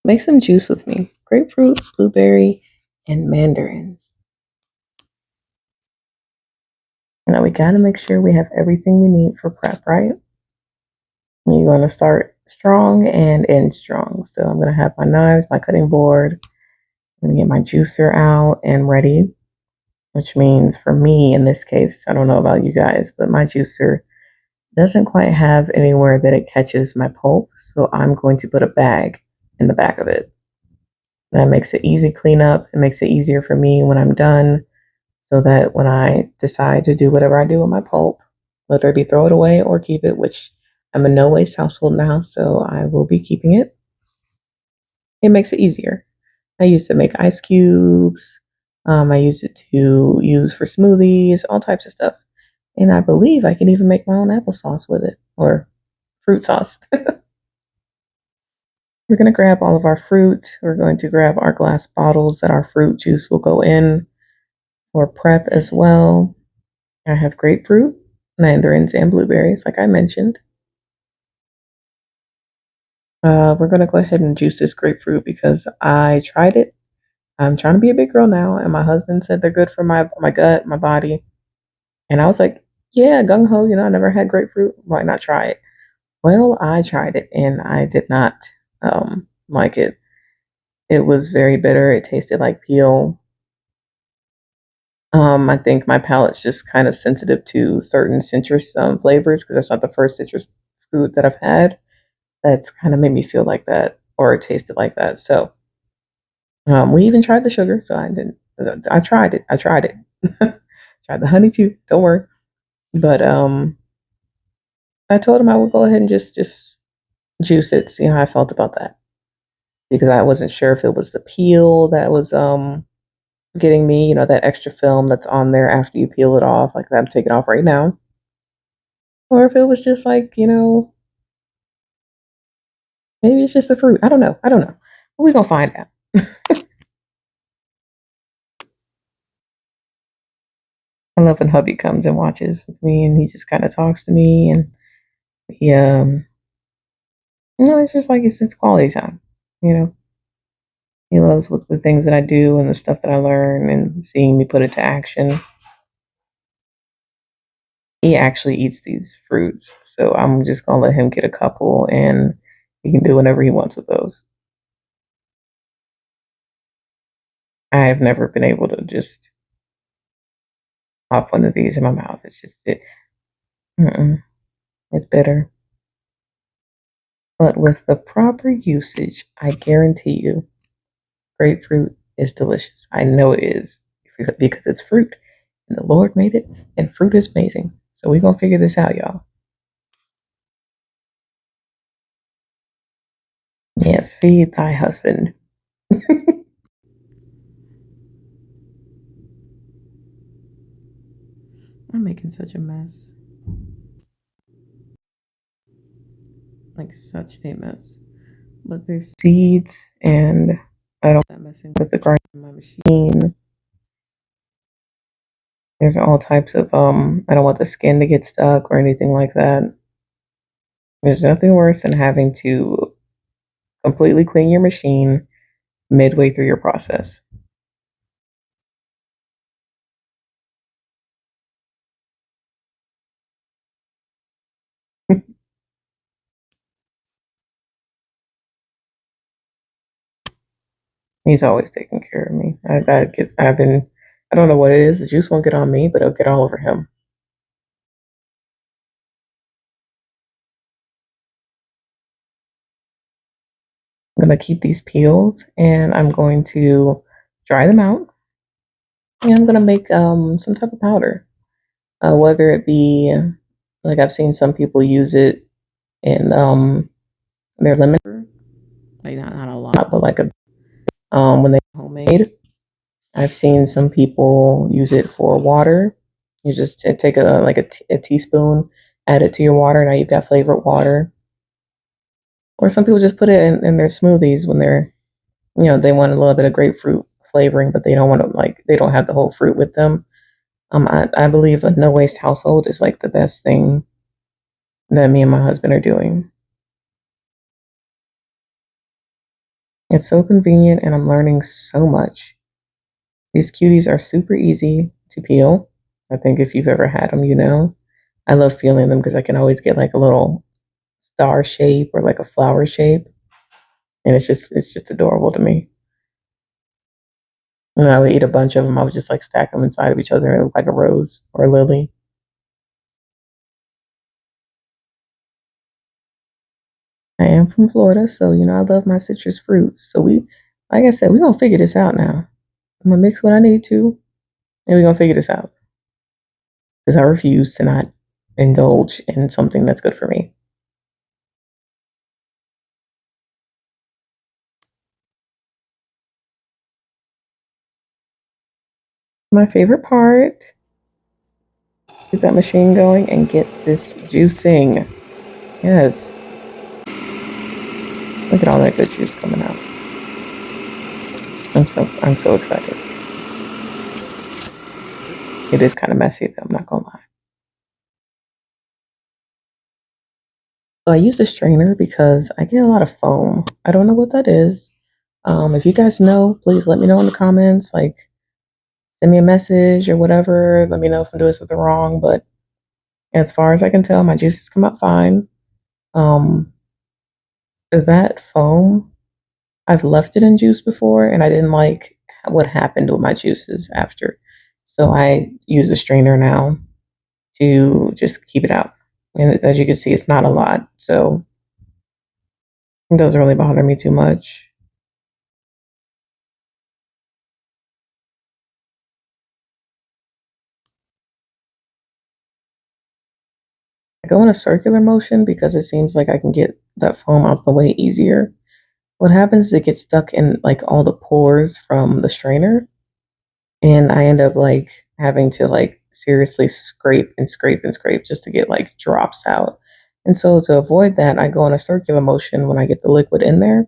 Make some juice with me. Grapefruit, blueberry, and mandarins. Now we gotta make sure we have everything we need for prep, right? You're gonna start strong and end strong. So I'm gonna have my knives, my cutting board. I'm gonna get my juicer out and ready, which means for me in this case, I don't know about you guys, but my juicer doesn't quite have anywhere that it catches my pulp. So I'm going to put a bag in the back of it. That makes it easy cleanup. It makes it easier for me when I'm done so that when I decide to do whatever I do with my pulp, whether it be throw it away or keep it, which I'm a no waste household now, so I will be keeping it. It makes it easier. I use it to make ice cubes. I use it to use for smoothies, all types of stuff. And I believe I can even make my own applesauce with it or fruit sauce. We're going to grab all of our fruit. We're going to grab our glass bottles that our fruit juice will go in for prep as well. I have grapefruit, mandarins, and blueberries, like I mentioned. We're going to go ahead and juice this grapefruit because I tried it. I'm trying to be a big girl now, and my husband said they're good for my gut, my body. And I was like, yeah, gung ho, I never had grapefruit. Why not try it? Well, I tried it and I did not like it. It was very bitter. It tasted like peel. I think my palate's just kind of sensitive to certain citrus flavors because that's not the first citrus fruit that I've had that's kind of made me feel like that or it tasted like that. So we even tried the sugar. So I didn't. I tried it. I tried it. Tried the honey too. Don't worry. But I told him I would go ahead and just juice it, see how I felt about that because I wasn't sure if it was the peel that was getting me, that extra film that's on there after you peel it off, like that I'm taking off right now. Or if it was just like, maybe it's just the fruit. I don't know. I don't know. But we're gonna find out. I love when hubby comes and watches with me and he just kind of talks to me and he it's just like it's quality time, you know. He loves what the things that I do and the stuff that I learn and seeing me put it to action. He actually eats these fruits, so I'm just gonna let him get a couple and he can do whatever he wants with those. I have never been able to just pop one of these in my mouth. It's just it. Mm-mm, it's bitter. But with the proper usage, I guarantee you, grapefruit is delicious. I know it is because it's fruit, and the Lord made it, and fruit is amazing. So we're gonna figure this out, y'all. Yes, feed thy husband. I'm making such a mess. Like such a mess. But there's seeds and I don't want that messing with the grind in my machine. There's all types of I don't want the skin to get stuck or anything like that. There's nothing worse than having to completely clean your machine midway through your process. He's always taking care of me. I don't know what it is. The juice won't get on me, but it'll get all over him. I'm gonna keep these peels and I'm going to dry them out. And I'm gonna make some type of powder. Whether it be like I've seen some people use it in their lemon, like not a lot, but like a when they homemade. I've seen some people use it for water. You just take a teaspoon, add it to your water. Now you've got flavored water. Or some people just put it in their smoothies when they're, they want a little bit of grapefruit flavoring, but they don't want to they don't have the whole fruit with them. I believe a no waste household is like the best thing that me and my husband are doing. It's so convenient and I'm learning so much. These cuties are super easy to peel. I think if you've ever had them, you know. I love peeling them because I can always get like a little star shape or like a flower shape. And it's just adorable to me. And I would eat a bunch of them. I would just like stack them inside of each other and look like a rose or a lily. I am from Florida, so I love my citrus fruits. So like I said, we're gonna figure this out now. I'm gonna mix what I need to, and we're gonna figure this out. Because I refuse to not indulge in something that's good for me. My favorite part, get that machine going and get this juicing. Yes. Look at all that good juice coming out. I'm so excited. It is kind of messy though, I'm not gonna lie. So I use a strainer because I get a lot of foam. I don't know what that is. If you guys know, please let me know in the comments. Like, send me a message or whatever. Let me know if I'm doing something wrong. But as far as I can tell, my juices come out fine. Um, that foam, I've left it in juice before, and I didn't like what happened with my juices after. So I use a strainer now to just keep it out. And as you can see, it's not a lot, so it doesn't really bother me too much. I go in a circular motion because it seems like I can get that foam out the way easier. What happens is it gets stuck in like all the pores from the strainer, and I end up like having to like seriously scrape and scrape and scrape just to get like drops out. And so to avoid that, I go in a circular motion when I get the liquid in there,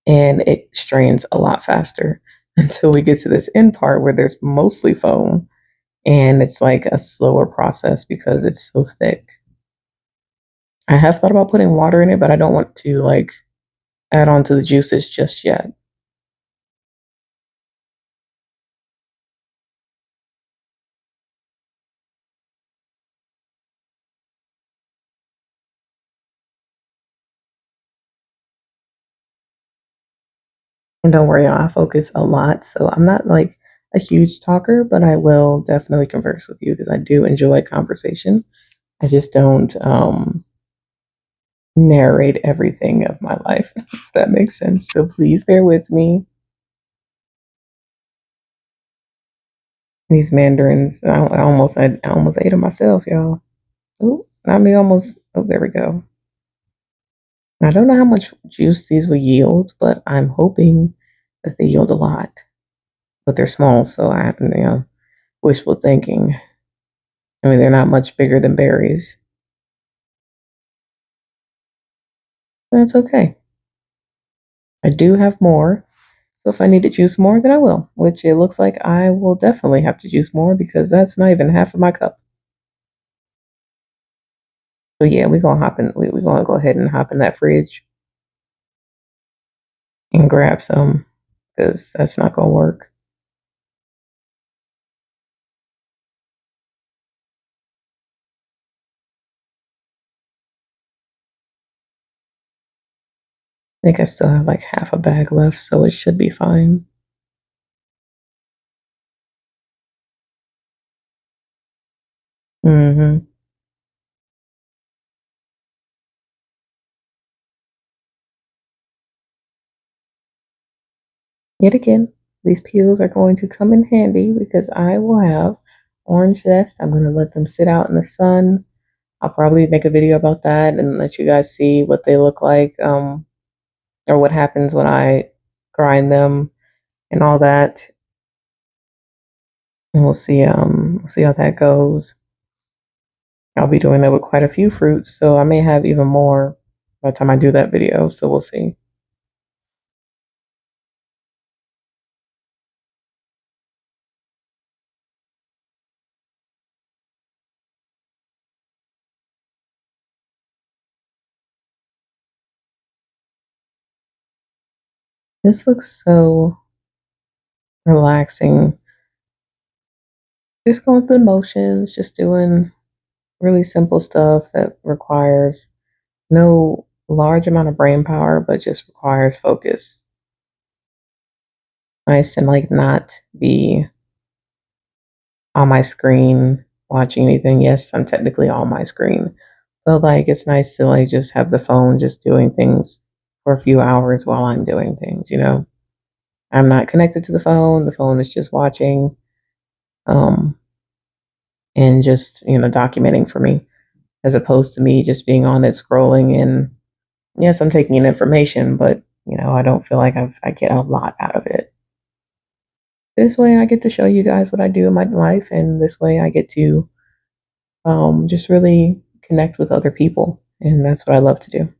and it strains a lot faster until we get to this end part where there's mostly foam, and it's like a slower process because it's so thick. I have thought about putting water in it, but I don't want to like add on to the juices just yet. And don't worry, I focus a lot, so I'm not like a huge talker, but I will definitely converse with you because I do enjoy conversation. I just don't narrate everything of my life, if that makes sense. So please bear with me. These mandarins, I almost ate them myself, y'all. Oh, I mean, almost. Oh, there we go. I don't know how much juice these will yield, but I'm hoping that they yield a lot. But they're small, so wishful thinking. I mean, they're not much bigger than berries. That's okay. I do have more, so if I need to juice more, then I will. Which it looks like I will definitely have to juice more because that's not even half of my cup. So yeah, we're gonna hop in. We're gonna go ahead and hop in that fridge and grab some because that's not gonna work. I think I still have like half a bag left, so it should be fine. Mm-hmm. Yet again, these peels are going to come in handy because I will have orange zest. I'm going to let them sit out in the sun. I'll probably make a video about that and let you guys see what they look like, or what happens when I grind them and all that. And we'll see how that goes. I'll be doing that with quite a few fruits, so I may have even more by the time I do that video. So we'll see. This looks so relaxing. Just going through the motions, just doing really simple stuff that requires no large amount of brain power, but just requires focus. Nice and like not be on my screen watching anything. Yes, I'm technically on my screen, but like it's nice to like just have the phone just doing things for a few hours while I'm doing things, you know? I'm not connected to the phone is just watching, um, and just, you know, documenting for me as opposed to me just being on it scrolling and yes, I'm taking in information, but you know, I don't feel like I get a lot out of it. This way I get to show you guys what I do in my life and this way I get to just really connect with other people and that's what I love to do.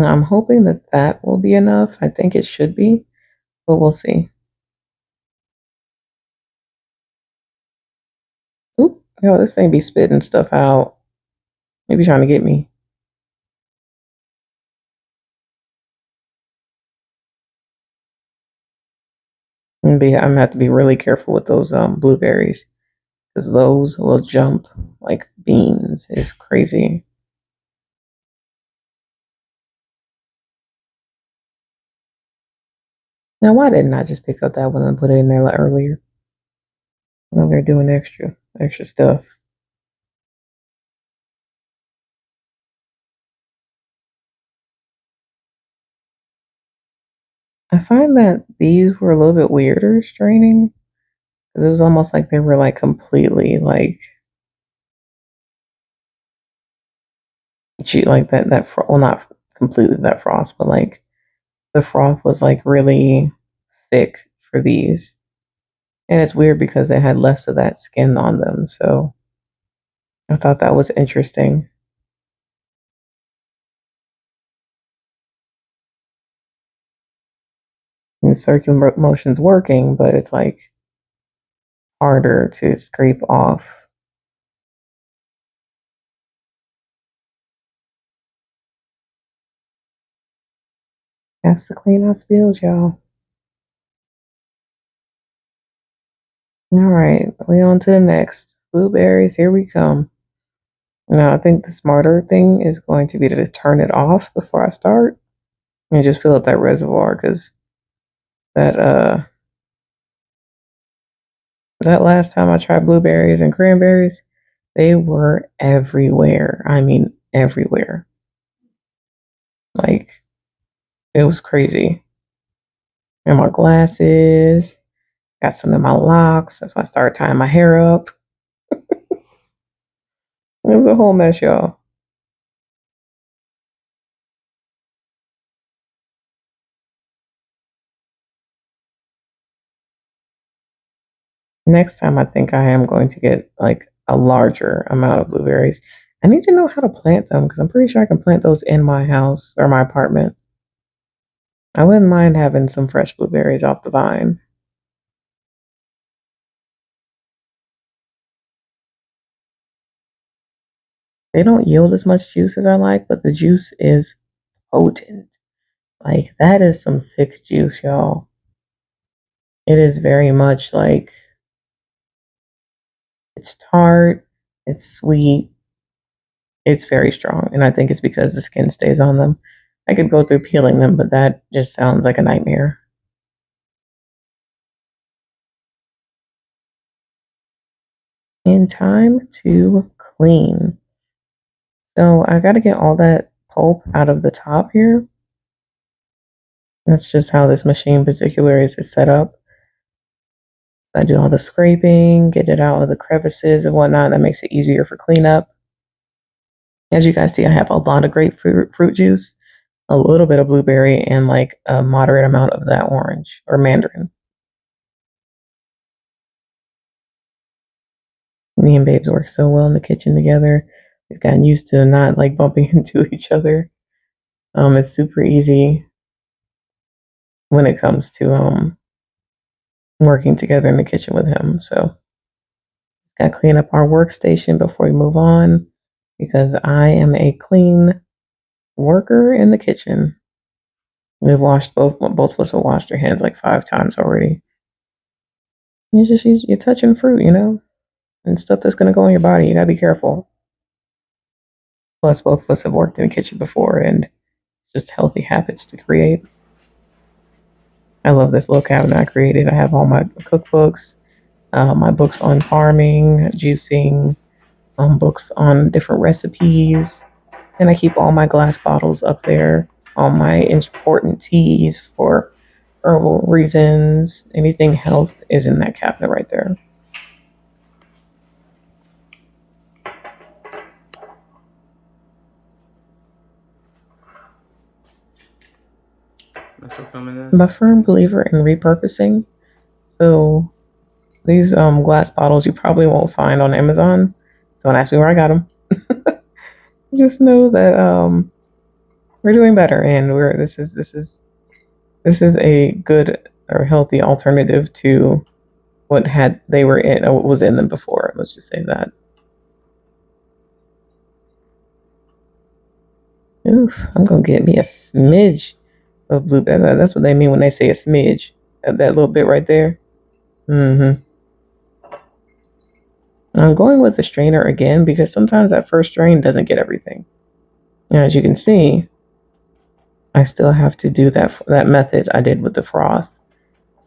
I'm hoping that that will be enough. I think it should be, but we'll see. Oop, yo, this thing be spitting stuff out. Maybe trying to get me. I'm gonna have to be really careful with those blueberries because those will jump like beans. It's crazy. Now, why didn't I just pick up that one and put it in there like earlier? When they're doing extra stuff. I find that these were a little bit weirder straining because it was almost like they were like completely like like well, not completely that frost, but like the froth was like really thick for these. And it's weird because they had less of that skin on them. So I thought that was interesting. And circular motion's working, but it's like harder to scrape off. That's the clean out spills, y'all. All right, we on to the next. Blueberries, here we come. Now, I think the smarter thing is going to be to turn it off before I start and just fill up that reservoir because that that last time I tried blueberries and cranberries, they were everywhere. I mean, everywhere. Like it was crazy. And my glasses, got some in my locks. That's why I started tying my hair up. It was a whole mess, y'all. Next time, I think I am going to get like a larger amount of blueberries. I need to know how to plant them because I'm pretty sure I can plant those in my house or my apartment. I wouldn't mind having some fresh blueberries off the vine. They don't yield as much juice as I like, but the juice is potent. Like that is some thick juice, y'all. It is very much like it's tart, it's sweet, it's very strong, and I think it's because the skin stays on them. I could go through peeling them, but that just sounds like a nightmare. And time to clean. So I got to get all that pulp out of the top here. That's just how this machine particular is set up. I do all the scraping, get it out of the crevices and whatnot. That makes it easier for cleanup. As you guys see, I have a lot of grapefruit fruit juice, a little bit of blueberry, and like a moderate amount of that orange or mandarin. Me and Babes work so well in the kitchen together. We've gotten used to not like bumping into each other. It's super easy when it comes to working together in the kitchen with him. So Gotta clean up our workstation before we move on because I am a clean worker in the kitchen. We've washed both of us have washed our hands like 5 times already. You're touching fruit, and stuff that's gonna go in your body. You gotta be careful. Plus, both of us have worked in the kitchen before, and it's just healthy habits to create. I love this little cabinet I created. I have all my cookbooks, my books on farming, juicing, books on different recipes, and I keep all my glass bottles up there. All my important teas for herbal reasons. Anything health is in that cabinet right there. I'm still filming this. I'm a firm believer in repurposing. So these glass bottles you probably won't find on Amazon. Don't ask me where I got them. Just know that we're doing better, and we're this is a good or healthy alternative to what had they were in or what was in them before. Let's just say that. Oof, I'm gonna get me a smidge of blue. That's what they mean when they say a smidge. That little bit right there. Mm-hmm. I'm going with the strainer again because sometimes that first strain doesn't get everything. And as you can see, I still have to do that method I did with the froth,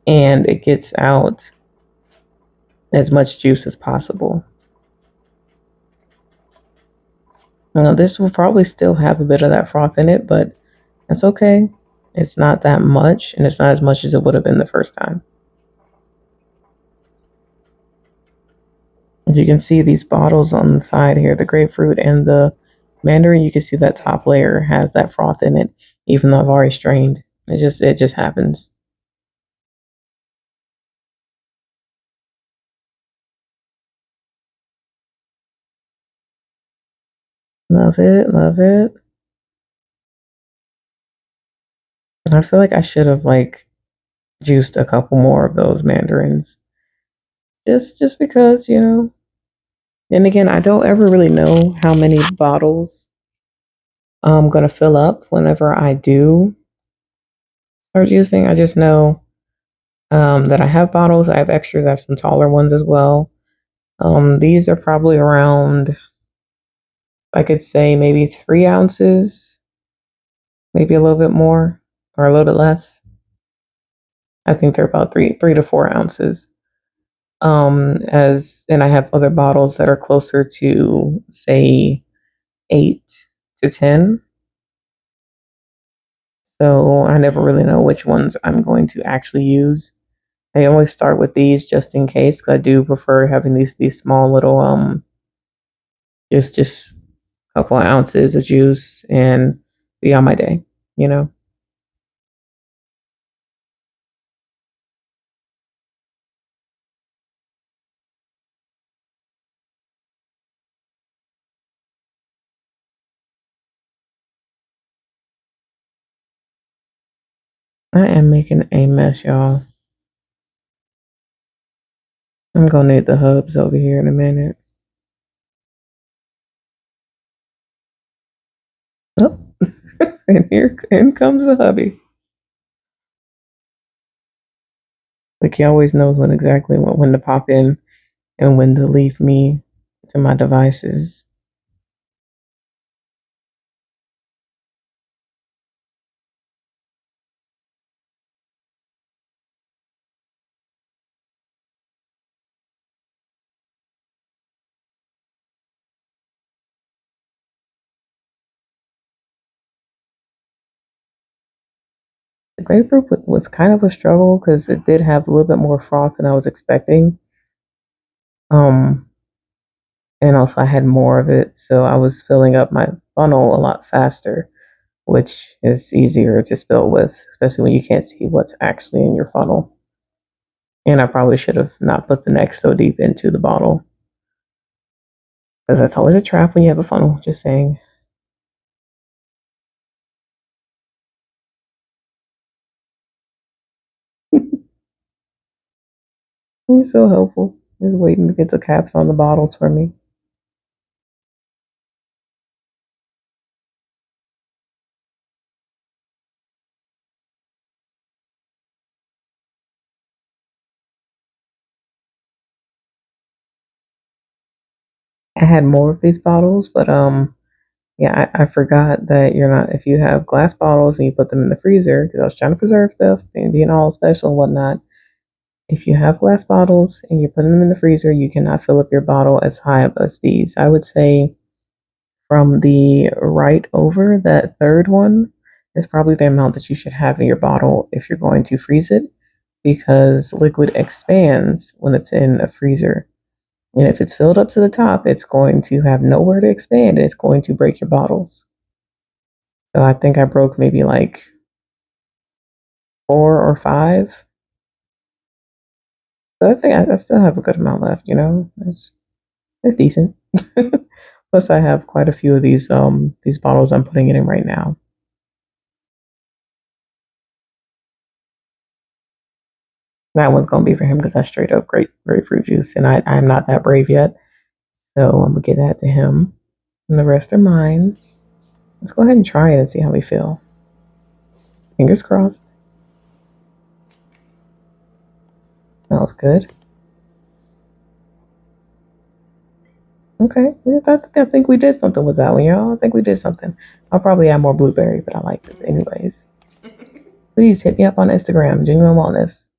and it gets out as much juice as possible. Now, this will probably still have a bit of that froth in it, but that's okay. It's not that much, and it's not as much as it would have been the first time. As you can see, these bottles on the side here, the grapefruit and the mandarin, you can see that top layer has that froth in it, even though I've already strained. It just happens. Love it, love it. I feel like I should have like juiced a couple more of those mandarins. Just because, Then again, I don't ever really know how many bottles I'm gonna fill up whenever I do start juicing. I just know that I have bottles, I have extras, I have some taller ones as well. These are probably around, I could say maybe 3 ounces, maybe a little bit more or a little bit less. I think they're about 3 to 4 ounces. As and I have other bottles that are closer to say 8 to 10. So I never really know which ones I'm going to actually use. I always start with these just in case, because I do prefer having these small little just a couple of ounces of juice and be on my day. You know. I am making a mess, y'all. I'm gonna need the hubs over here in a minute. Oh, and here in comes the hubby. Like he always knows when exactly when to pop in and when to leave me to my devices. The grapefruit was kind of a struggle because it did have a little bit more froth than I was expecting. Um, and also I had more of it, so I was filling up my funnel a lot faster, which is easier to spill with, especially when you can't see what's actually in your funnel. And I probably should have not put the neck so deep into the bottle because that's always a trap when you have a funnel. Just saying. He's so helpful. Just waiting to get the caps on the bottles for me. I had more of these bottles, but yeah, I forgot that you're not, if you have glass bottles and you put them in the freezer, because I was trying to preserve stuff and being all special and whatnot. If you have glass bottles and you're putting them in the freezer, you cannot fill up your bottle as high up as these. I would say from the right over, that third one is probably the amount that you should have in your bottle if you're going to freeze it, because liquid expands when it's in a freezer. And if it's filled up to the top, it's going to have nowhere to expand and it's going to break your bottles. So I think I broke maybe like 4 or 5. So I think I still have a good amount left, it's decent. Plus I have quite a few of these bottles I'm putting it in right now. That one's gonna be for him because that's straight up grapefruit juice, and I'm not that brave yet. So I'm gonna give that to him. And the rest are mine. Let's go ahead and try it and see how we feel. Fingers crossed. Smells good. Okay. I think we did something with that one, y'all. I think we did something. I'll probably add more blueberry, but I like it anyways. Please hit me up on Instagram, Genuine Wellness.